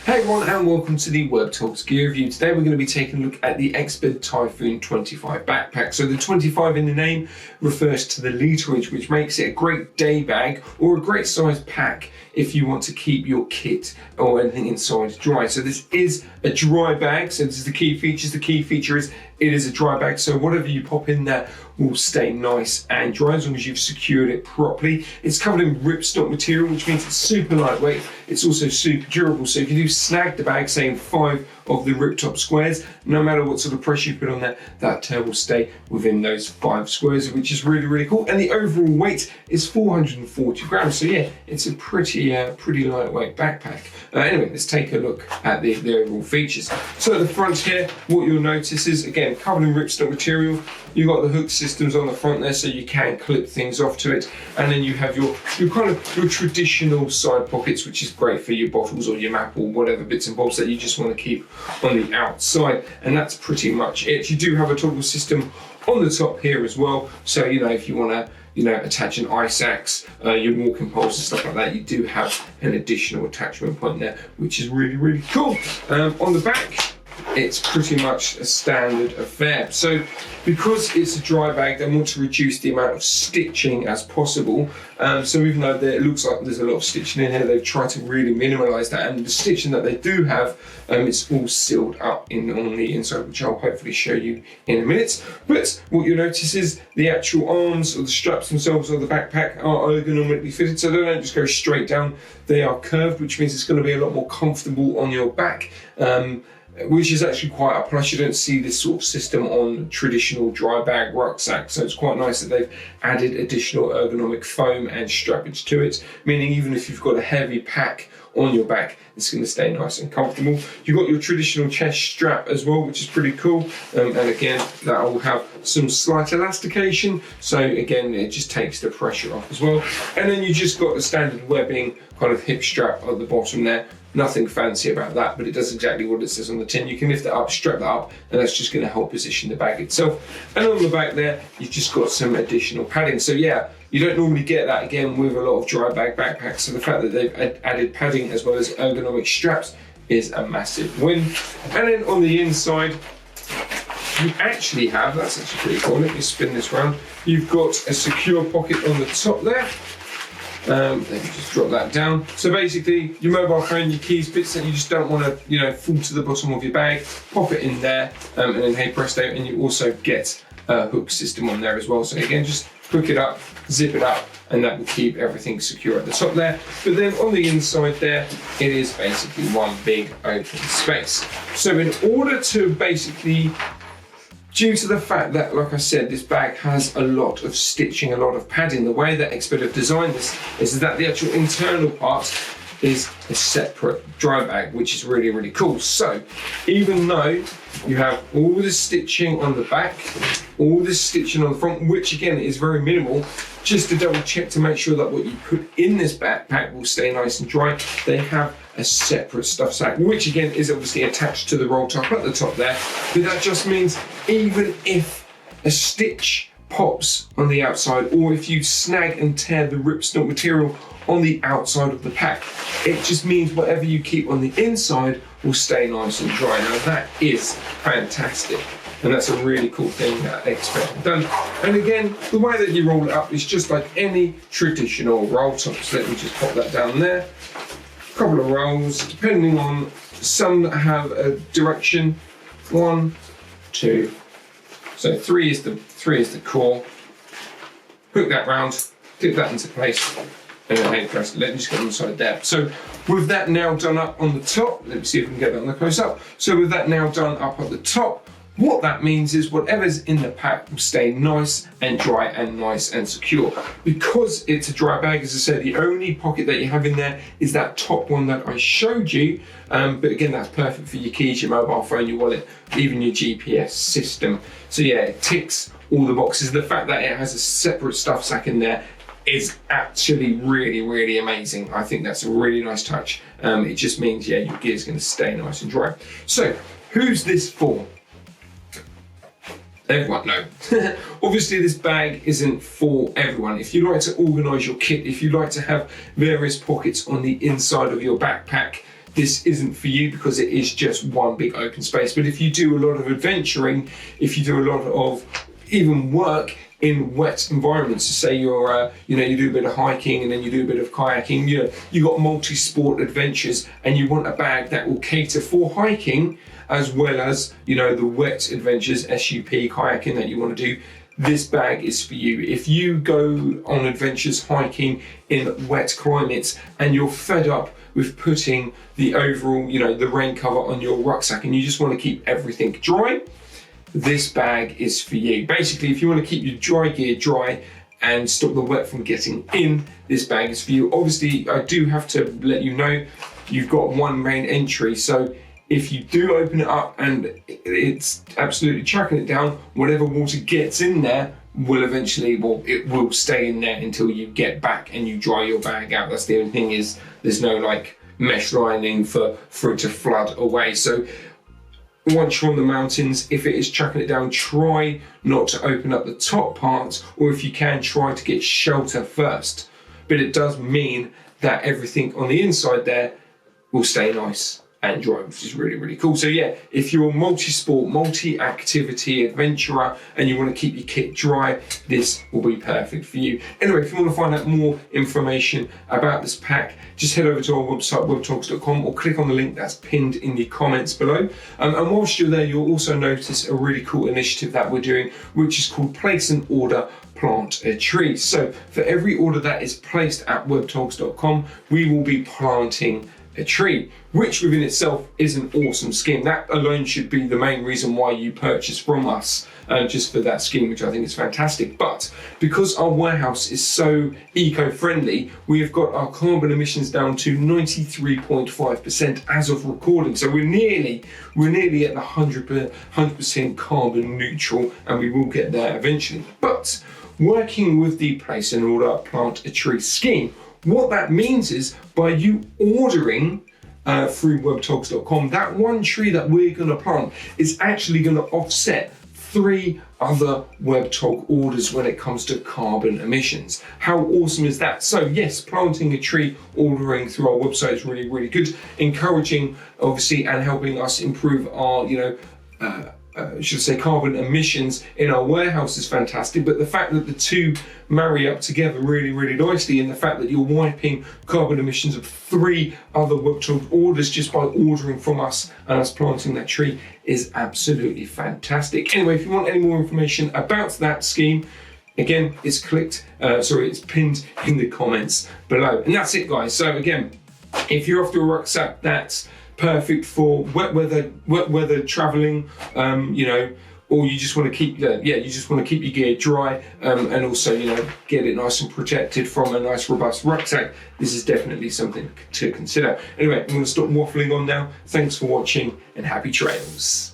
Hey everyone and welcome to the Webtogs gear review. Today we're going to be taking a look at the Exped Typhoon 25 backpack. So the 25 in the name refers to the literage, which makes it a great day bag or a great size pack if you want to keep your kit or anything inside dry. So this is a dry bag, so this is the key features. The key feature is it is a dry bag, so whatever you pop in there will stay nice and dry as long as you've secured it properly. It's covered in ripstop material, which means it's super lightweight. It's also super durable, so if you do snag the bag, say in 5 of the riptop squares, no matter what sort of pressure you put on there, that tail will stay within those 5 squares, which is really, really cool. And the overall weight is 440 grams, so yeah, it's a pretty lightweight backpack. Anyway, let's take a look at the overall features. So at the front here, what you'll notice is, again, covered in ripstop material. You've got the hook systems on the front there, so you can clip things off to it. And then you have your traditional side pockets, which is great for your bottles or your map or whatever bits and bobs that you just want to keep on the outside. And that's pretty much it. You do have a toggle system on the top here as well. So, if you want to attach an ice axe, your walking poles and stuff like that, you do have an additional attachment point there, which is really, really cool. On the back, it's pretty much a standard affair. So because it's a dry bag, they want to reduce the amount of stitching as possible. So even though it looks like there's a lot of stitching in here, they've tried to really minimise that. And the stitching that they do have, it's all sealed up on the inside, which I'll hopefully show you in a minute. But what you'll notice is the actual arms or the straps themselves of the backpack are ergonomically fitted, so they don't just go straight down. They are curved, which means it's going to be a lot more comfortable on your back. Which is actually quite a plus. You don't see this sort of system on traditional dry bag rucksacks, so it's quite nice that they've added additional ergonomic foam and strappage to it, meaning even if you've got a heavy pack on your back, it's going to stay nice and comfortable. You've got your traditional chest strap as well, which is pretty cool, and again that will have some slight elastication, so again it just takes the pressure off as well. And then you just got the standard webbing kind of hip strap at the bottom there. Nothing fancy about that, but it does exactly what it says on the tin. You can lift it up, strap that up, and that's just going to help position the bag itself. And on the back there, you've just got some additional padding. So yeah, you don't normally get that again with a lot of dry bag backpacks. So the fact that they've added padding as well as ergonomic straps is a massive win. And then on the inside, you actually have, that's actually pretty cool. Let me spin this round. You've got a secure pocket on the top there. Let me just drop that down. So basically, your mobile phone, your keys, bits that you just don't want to, fall to the bottom of your bag, pop it in there, and then hey presto, and you also get a hook system on there as well. So again, just hook it up, zip it up, and that will keep everything secure at the top there. But then on the inside there, it is basically one big open space. So in order to basically, due to the fact that, like I said, this bag has a lot of stitching, a lot of padding, the way that Exped have designed this is that the actual internal part is a separate dry bag, which is really, really cool. So even though you have all the stitching on the back, all the stitching on the front, which again is very minimal, just to double check to make sure that what you put in this backpack will stay nice and dry, they have a separate stuff sack, which again is obviously attached to the roll top at the top there. But that just means even if a stitch pops on the outside, or if you snag and tear the ripstop material on the outside of the pack, it just means whatever you keep on the inside will stay nice and dry. Now that is fantastic. And that's a really cool thing that Exped have done. And again, the way that you roll it up is just like any traditional roll top. So let me just pop that down there. A couple of rolls, depending on some that have a direction. 1, 2. So 3 is the core. Hook that round, dip that into place, and then hey press. Let me just get on the side there. So with that now done up on the top, let me see if we can get that on the close up. So with that now done up at the top, what that means is whatever's in the pack will stay nice and dry and nice and secure. Because it's a dry bag, as I said, the only pocket that you have in there is that top one that I showed you. But again, that's perfect for your keys, your mobile phone, your wallet, even your GPS system. So yeah, it ticks all the boxes. The fact that it has a separate stuff sack in there is actually really, really amazing. I think that's a really nice touch. It just means, yeah, your gear's going to stay nice and dry. So who's this for? Everyone, no. Obviously this bag isn't for everyone. If you like to organise your kit, if you like to have various pockets on the inside of your backpack this isn't for you because it is just one big open space. But if you do a lot of adventuring, if you do a lot of even work in wet environments, so say you're, you do a bit of hiking and then you do a bit of kayaking, you got multi-sport adventures and you want a bag that will cater for hiking as well as, the wet adventures, SUP, kayaking that you want to do, this bag is for you. If you go on adventures hiking in wet climates and you're fed up with putting the overall, the rain cover on your rucksack and you just want to keep everything dry, this bag is for you. Basically, if you want to keep your dry gear dry and stop the wet from getting in, this bag is for you. Obviously, I do have to let you know, you've got one main entry. So if you do open it up and it's absolutely chucking it down, whatever water gets in there will eventually, it will stay in there until you get back and you dry your bag out. That's the only thing, is there's no mesh lining for it to flood away. So once you're on the mountains, if it is chucking it down, try not to open up the top parts, or if you can, try to get shelter first. But it does mean that everything on the inside there will stay nice and dry, which is really, really cool. So yeah, if you're a multi-sport, multi-activity adventurer and you want to keep your kit dry, this will be perfect for you. Anyway, if you want to find out more information about this pack, just head over to our website, webtogs.com, or click on the link that's pinned in the comments below. And whilst you're there, you'll also notice a really cool initiative that we're doing, which is called Place an Order, Plant a Tree. So for every order that is placed at webtogs.com, we will be planting a tree, which within itself is an awesome scheme. That alone should be the main reason why you purchase from us, just for that scheme, which I think is fantastic. But because our warehouse is so eco-friendly, we have got our carbon emissions down to 93.5% as of recording. So we're nearly at the 100% carbon neutral, and we will get there eventually. But working with the Place an Order, Plant a Tree scheme, what that means is, by you ordering through webtogs.com, that one tree that we're going to plant is actually going to offset 3 other Webtog orders when it comes to carbon emissions. How awesome is that? So yes, planting a tree, ordering through our website is really, really good, encouraging obviously and helping us improve our, carbon emissions in our warehouse is fantastic. But the fact that the two marry up together really, really nicely, and the fact that you're wiping carbon emissions of 3 other Webtog orders just by ordering from us and us planting that tree is absolutely fantastic. Anyway, if you want any more information about that scheme, again, it's pinned in the comments below. And that's it, guys. So again, if you're after a rucksack that's perfect for wet weather traveling, or you just want to keep your gear dry, and also get it nice and protected from a nice robust rucksack, this is definitely something to consider. Anyway, I'm going to stop waffling on now. Thanks for watching and happy trails.